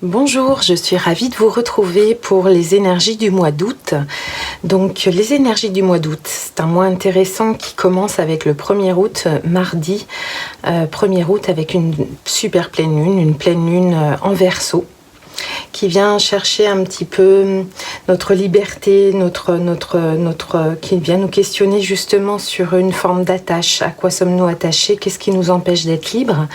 Bonjour, je suis ravie de vous retrouver pour les énergies du mois d'août. Donc les énergies du mois d'août, c'est un mois intéressant qui commence avec le 1er août, mardi 1er août avec une super une pleine lune en Verseau, qui vient chercher un petit peu notre liberté, qui vient nous questionner justement sur une forme d'attache. À quoi sommes-nous attachés? Qu'est-ce qui nous empêche d'être libres?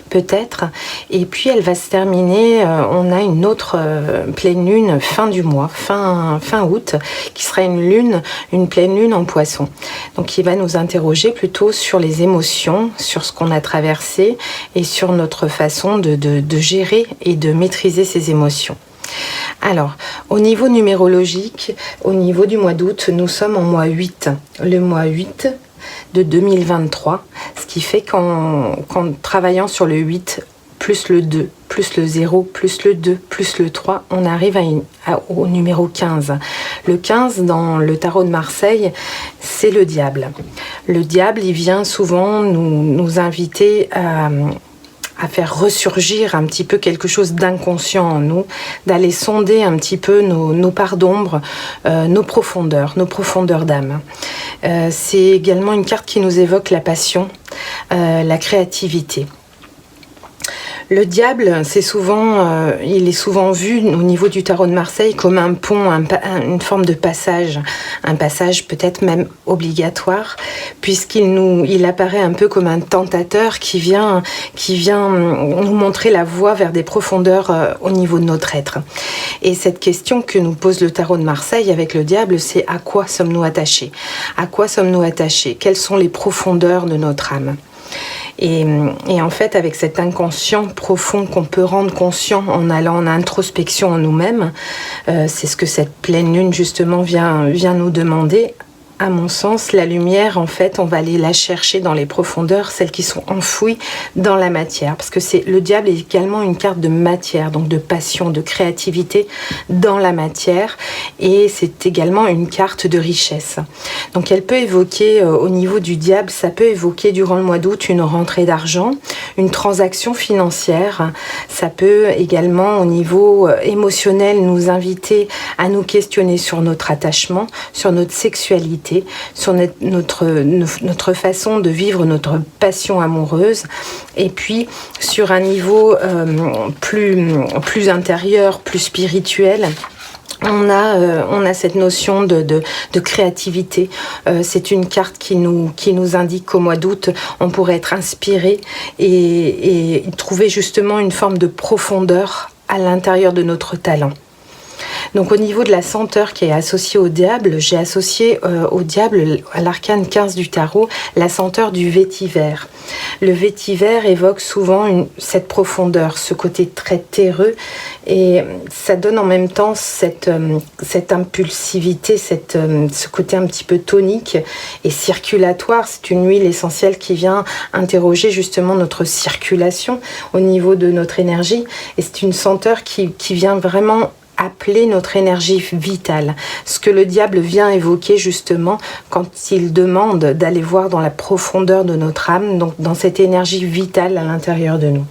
Peut-être. Et puis elle va se terminer, on a une autre pleine lune fin du mois, fin août, qui sera une pleine lune en Poisson. Donc qui va nous interroger plutôt sur les émotions, sur ce qu'on a traversé et sur notre façon de gérer et de maîtriser ces émotions. Alors, au niveau numérologique, au niveau du mois d'août, nous sommes en mois 8. Le mois 8 de 2023, ce qui fait qu'en travaillant sur le 8, plus le 2, plus le 0, plus le 2, plus le 3, on arrive au numéro 15. Le 15, dans le tarot de Marseille, c'est le diable. Le diable, il vient souvent nous inviter à faire ressurgir un petit peu quelque chose d'inconscient en nous, d'aller sonder un petit peu nos parts d'ombre, nos profondeurs d'âme. C'est également une carte qui nous évoque la passion, la créativité. Le diable, il est souvent vu au niveau du tarot de Marseille comme un pont, une forme de passage, un passage peut-être même obligatoire, puisqu'il apparaît un peu comme un tentateur qui vient nous montrer la voie vers des profondeurs au niveau de notre être. Et cette question que nous pose le tarot de Marseille avec le diable, c'est à quoi sommes-nous attachés? À quoi sommes-nous attachés? Quelles sont les profondeurs de notre âme? Et en fait, avec cet inconscient profond qu'on peut rendre conscient en allant en introspection en nous-mêmes, c'est ce que cette pleine lune justement vient nous demander. À mon sens, la lumière, en fait, on va aller la chercher dans les profondeurs, celles qui sont enfouies dans la matière. Parce que le diable est également une carte de matière, donc de passion, de créativité dans la matière. Et c'est également une carte de richesse. Donc elle peut évoquer, au niveau du diable, ça peut évoquer durant le mois d'août une rentrée d'argent, une transaction financière. Ça peut également, au niveau émotionnel, nous inviter à nous questionner sur notre attachement, sur notre sexualité, sur notre façon de vivre notre passion amoureuse, et puis sur un niveau plus intérieur, plus spirituel. On a cette notion de créativité. C'est une carte qui nous indique qu'au mois d'août, on pourrait être inspiré et trouver justement une forme de profondeur à l'intérieur de notre talent. Donc au niveau de la senteur qui est associée au diable, j'ai associé au diable, à l'arcane 15 du tarot, la senteur du vétiver. Le vétiver évoque souvent cette profondeur, ce côté très terreux, et ça donne en même temps cette impulsivité, ce côté un petit peu tonique et circulatoire. C'est une huile essentielle qui vient interroger justement notre circulation au niveau de notre énergie, et c'est une senteur qui vient vraiment appeler notre énergie vitale, ce que le diable vient évoquer justement quand il demande d'aller voir dans la profondeur de notre âme, donc dans cette énergie vitale à l'intérieur de nous.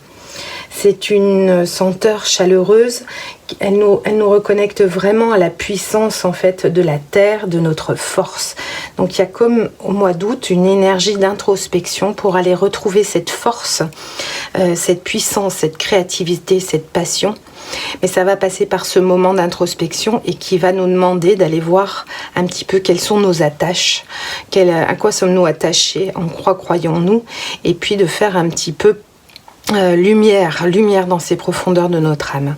C'est une senteur chaleureuse, elle nous reconnecte vraiment à la puissance en fait de la terre, de notre force. Donc il y a comme au mois d'août une énergie d'introspection pour aller retrouver cette force, cette puissance, cette créativité, cette passion. Mais ça va passer par ce moment d'introspection et qui va nous demander d'aller voir un petit peu quelles sont nos attaches, à quoi sommes-nous attachés, en quoi croyons-nous, et puis de faire un petit peu lumière dans ces profondeurs de notre âme.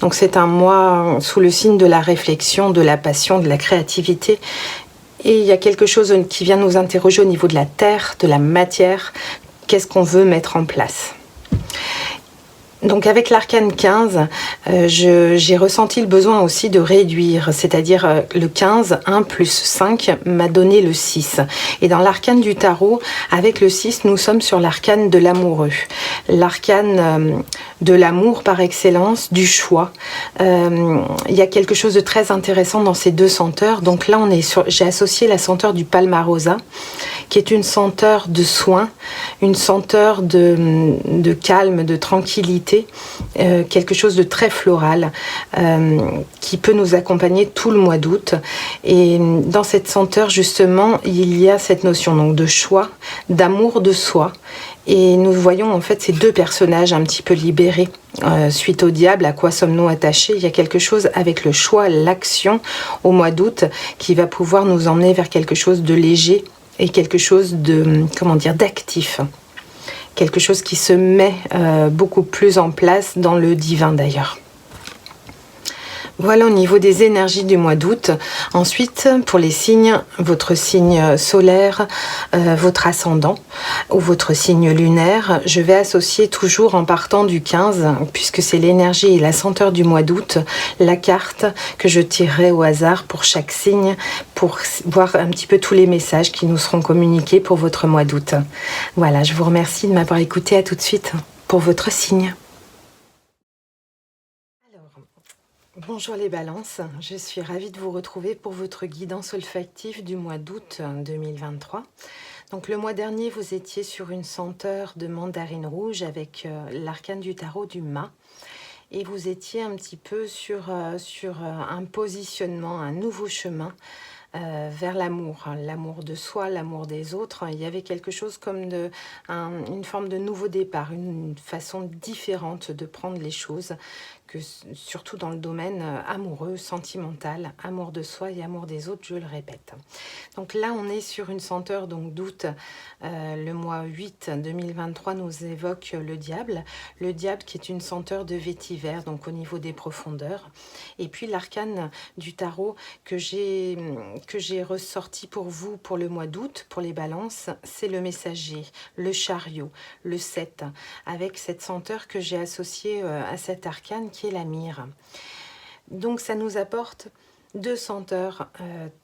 Donc c'est un mois sous le signe de la réflexion, de la passion, de la créativité. Et il y a quelque chose qui vient nous interroger au niveau de la terre, de la matière. Qu'est-ce qu'on veut mettre en place ? Donc avec l'arcane 15, j'ai ressenti le besoin aussi de réduire, c'est-à-dire le 15, 1 plus 5 m'a donné le 6. Et dans l'arcane du tarot, avec le 6, nous sommes sur l'arcane de l'amoureux. L'arcane de l'amour par excellence, du choix. Il y a quelque chose de très intéressant dans ces deux senteurs. Donc là, j'ai associé la senteur du Palmarosa, qui est une senteur de soin, une senteur de calme, de tranquillité, quelque chose de très florale qui peut nous accompagner tout le mois d'août. Et dans cette senteur, justement, il y a cette notion donc de choix, d'amour de soi. Et nous voyons en fait ces deux personnages un petit peu libérés. Suite au diable, à quoi sommes-nous attachés? Il y a quelque chose avec le choix, l'action au mois d'août qui va pouvoir nous emmener vers quelque chose de léger et quelque chose de, comment dire, d'actif. Quelque chose qui se met beaucoup plus en place dans le divin d'ailleurs. Voilà au niveau des énergies du mois d'août. Ensuite, pour les signes, votre signe solaire, votre ascendant ou votre signe lunaire, je vais associer toujours en partant du 15, puisque c'est l'énergie et la senteur du mois d'août, la carte que je tirerai au hasard pour chaque signe, pour voir un petit peu tous les messages qui nous seront communiqués pour votre mois d'août. Voilà, je vous remercie de m'avoir écouté. À tout de suite pour votre signe. Bonjour les balances, je suis ravie de vous retrouver pour votre guidance olfactive du mois d'août 2023. Donc le mois dernier, vous étiez sur une senteur de mandarine rouge avec l'arcane du tarot du mât. Et vous étiez un petit peu sur un positionnement, un nouveau chemin vers l'amour, l'amour de soi, l'amour des autres. Il y avait quelque chose comme une forme de nouveau départ, une façon différente de prendre les choses, que, surtout dans le domaine amoureux, sentimental, amour de soi et amour des autres, je le répète. Donc là, on est sur une senteur d'août, le mois 8 2023 nous évoque le diable qui est une senteur de vétiver, donc au niveau des profondeurs. Et puis l'arcane du tarot que j'ai ressorti pour vous pour le mois d'août, pour les balances, c'est le messager, le chariot, le 7, avec cette senteur que j'ai associée à cet arcane qui est la myrrhe. Donc ça nous apporte deux senteurs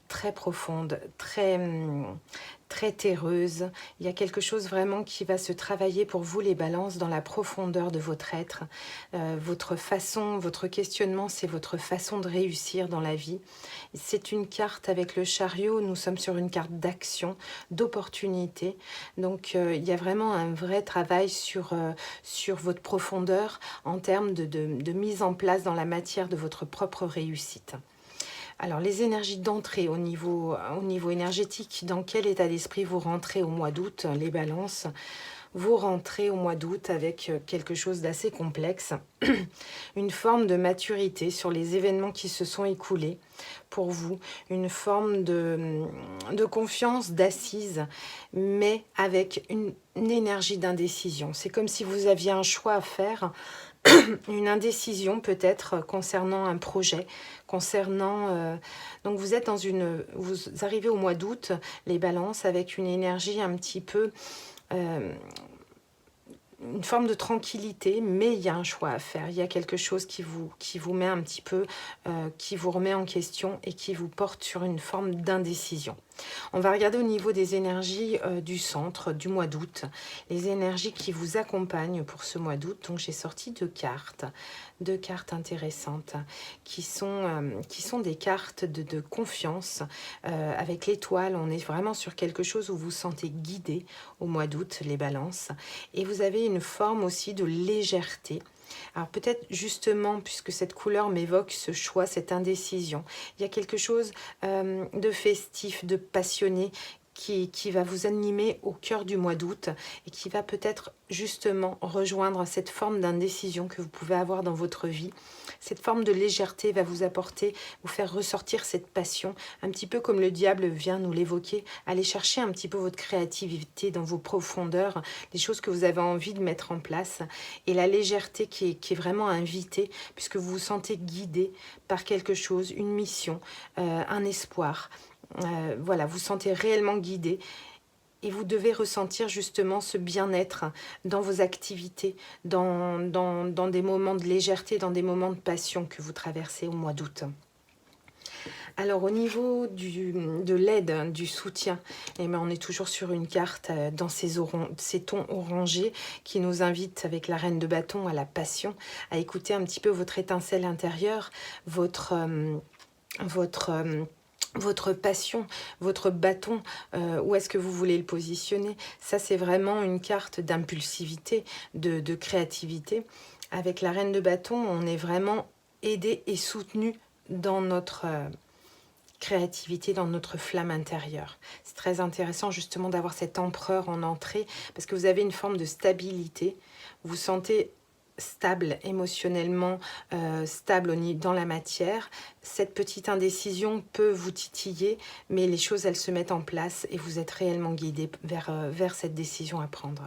très profondes, très terreuses. Il y a quelque chose vraiment qui va se travailler pour vous les balances dans la profondeur de votre être. Votre questionnement, c'est votre façon de réussir dans la vie. C'est une carte avec le chariot, nous sommes sur une carte d'action, d'opportunité. Donc il y a vraiment un vrai travail sur votre profondeur en termes de mise en place dans la matière de votre propre réussite. Alors, les énergies d'entrée au niveau énergétique, dans quel état d'esprit vous rentrez au mois d'août, les balances? Vous rentrez au mois d'août avec quelque chose d'assez complexe, une forme de maturité sur les événements qui se sont écoulés pour vous, une forme de confiance, d'assise, mais avec une énergie d'indécision. C'est comme si vous aviez un choix à faire, une indécision peut-être concernant un projet, donc vous êtes vous arrivez au mois d'août, les balances, avec une énergie un petit peu, une forme de tranquillité, mais il y a un choix à faire. Il y a quelque chose qui vous met un petit peu, qui vous remet en question et qui vous porte sur une forme d'indécision. On va regarder au niveau des énergies du centre du mois d'août, les énergies qui vous accompagnent pour ce mois d'août. Donc j'ai sorti deux cartes intéressantes qui sont des cartes de confiance. Avec l'étoile, on est vraiment sur quelque chose où vous vous sentez guidé au mois d'août, les balances. Et vous avez une forme aussi de légèreté. Alors peut-être justement, puisque cette couleur m'évoque ce choix, cette indécision, il y a quelque chose de festif, de passionné qui va vous animer au cœur du mois d'août et qui va peut-être justement rejoindre cette forme d'indécision que vous pouvez avoir dans votre vie. Cette forme de légèreté va vous apporter, vous faire ressortir cette passion, un petit peu comme le diable vient nous l'évoquer. Allez chercher un petit peu votre créativité dans vos profondeurs, les choses que vous avez envie de mettre en place. Et la légèreté qui est vraiment invitée, puisque vous vous sentez guidé par quelque chose, une mission, un espoir. Voilà, vous sentez réellement guidé et vous devez ressentir justement ce bien-être dans vos activités, dans des moments de légèreté, dans des moments de passion que vous traversez au mois d'août. Alors au niveau de l'aide, du soutien, on est toujours sur une carte dans ces tons orangés qui nous invitent avec la reine de bâton à la passion, à écouter un petit peu votre étincelle intérieure, votre votre passion, votre bâton, où est-ce que vous voulez le positionner. Ça, c'est vraiment une carte d'impulsivité, de créativité. Avec la reine de bâton, on est vraiment aidé et soutenu dans notre créativité, dans notre flamme intérieure. C'est très intéressant justement d'avoir cet empereur en entrée, parce que vous avez une forme de stabilité. Vous vous sentez stable émotionnellement, stable dans la matière. Cette petite indécision peut vous titiller, mais les choses, elles se mettent en place et vous êtes réellement guidé vers cette décision à prendre.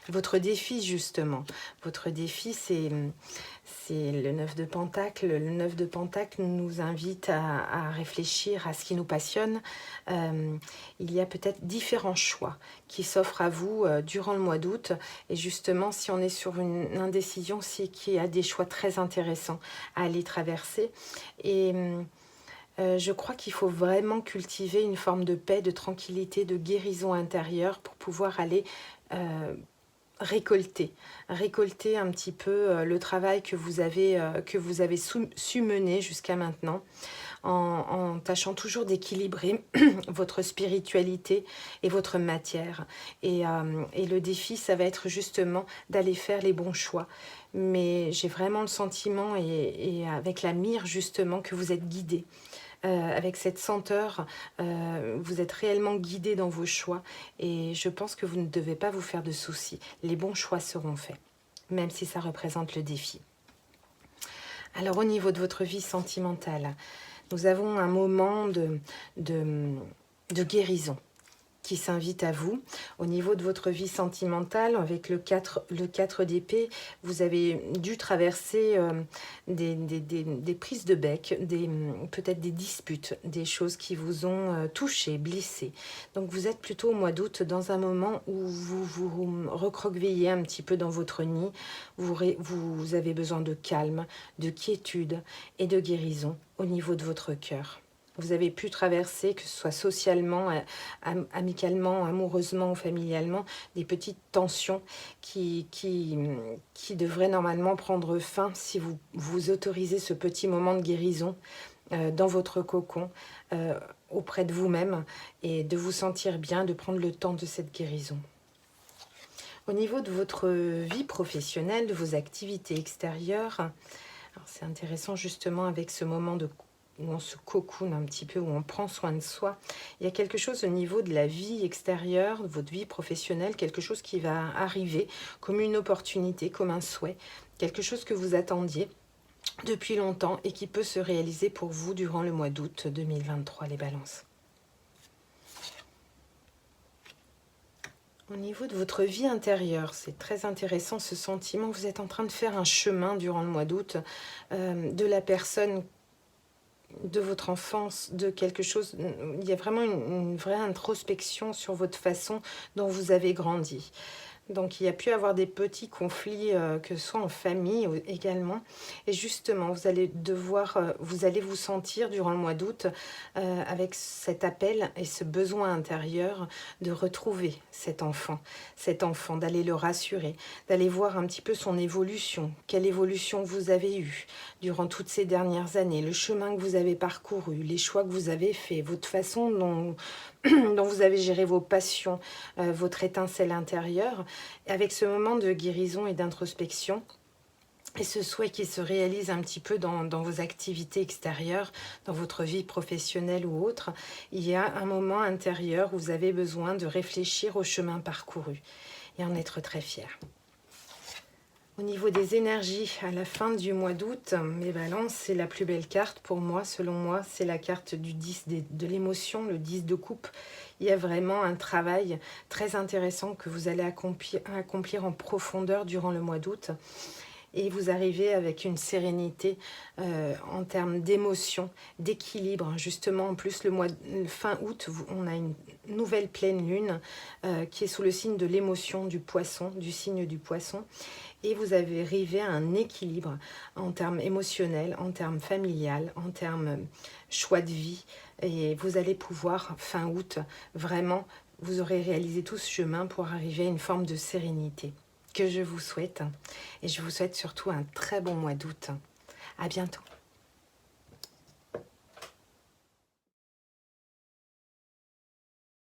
Votre défi, justement, votre défi, c'est le 9 de Pentacle. Le 9 de Pentacle nous invite à réfléchir à ce qui nous passionne. Il y a peut-être différents choix qui s'offrent à vous durant le mois d'août. Et justement, si on est sur une indécision, c'est qu'il y a des choix très intéressants à aller traverser. Et je crois qu'il faut vraiment cultiver une forme de paix, de tranquillité, de guérison intérieure pour pouvoir aller récolter un petit peu le travail que vous avez su mener jusqu'à maintenant, en tâchant toujours d'équilibrer votre spiritualité et votre matière. Et le défi, ça va être justement d'aller faire les bons choix. Mais j'ai vraiment le sentiment, et avec la mire justement, que vous êtes guidé. Avec cette senteur, vous êtes réellement guidé dans vos choix et je pense que vous ne devez pas vous faire de soucis. Les bons choix seront faits, même si ça représente le défi. Alors au niveau de votre vie sentimentale, nous avons un moment de guérison qui s'invite à vous. Au niveau de votre vie sentimentale, avec le 4 d'épée, vous avez dû traverser des prises de bec, peut-être des disputes, des choses qui vous ont touché, blessé. Donc vous êtes plutôt au mois d'août dans un moment où vous vous recroquevillez un petit peu dans votre nid. Vous avez besoin de calme, de quiétude et de guérison au niveau de votre cœur. Vous avez pu traverser, que ce soit socialement, amicalement, amoureusement ou familialement, des petites tensions qui devraient normalement prendre fin si vous vous autorisez ce petit moment de guérison dans votre cocon, auprès de vous-même, et de vous sentir bien, de prendre le temps de cette guérison. Au niveau de votre vie professionnelle, de vos activités extérieures, c'est intéressant justement avec ce moment où on se cocoone un petit peu, où on prend soin de soi. Il y a quelque chose au niveau de la vie extérieure, de votre vie professionnelle, quelque chose qui va arriver comme une opportunité, comme un souhait, quelque chose que vous attendiez depuis longtemps et qui peut se réaliser pour vous durant le mois d'août 2023, les balances. Au niveau de votre vie intérieure, c'est très intéressant ce sentiment. Vous êtes en train de faire un chemin durant le mois d'août de la personne de votre enfance, de quelque chose. Il y a vraiment une vraie introspection sur votre façon dont vous avez grandi. Donc il y a pu avoir des petits conflits, que ce soit en famille également. Et justement, vous allez vous sentir durant le mois d'août avec cet appel et ce besoin intérieur de retrouver cet enfant, d'aller le rassurer, d'aller voir un petit peu son évolution. Quelle évolution vous avez eue durant toutes ces dernières années, le chemin que vous avez parcouru, les choix que vous avez faits, votre façon dont vous avez géré vos passions, votre étincelle intérieure, avec ce moment de guérison et d'introspection, et ce souhait qui se réalise un petit peu dans vos activités extérieures, dans votre vie professionnelle ou autre. Il y a un moment intérieur où vous avez besoin de réfléchir au chemin parcouru et en être très fier. Au niveau des énergies, à la fin du mois d'août, mes balances, c'est la plus belle carte pour moi, selon moi, c'est la carte du 10 de l'émotion, le 10 de coupe. Il y a vraiment un travail très intéressant que vous allez accomplir en profondeur durant le mois d'août. Et vous arrivez avec une sérénité en termes d'émotion, d'équilibre. Justement, en plus, le fin août, on a une nouvelle pleine lune qui est sous le signe de l'émotion du poisson, du signe du poisson. Et vous avez arrivé à un équilibre en termes émotionnels, en termes familial, en termes choix de vie. Et vous allez pouvoir, fin août, vraiment, vous aurez réalisé tout ce chemin pour arriver à une forme de sérénité que je vous souhaite. Et je vous souhaite surtout un très bon mois d'août. À bientôt.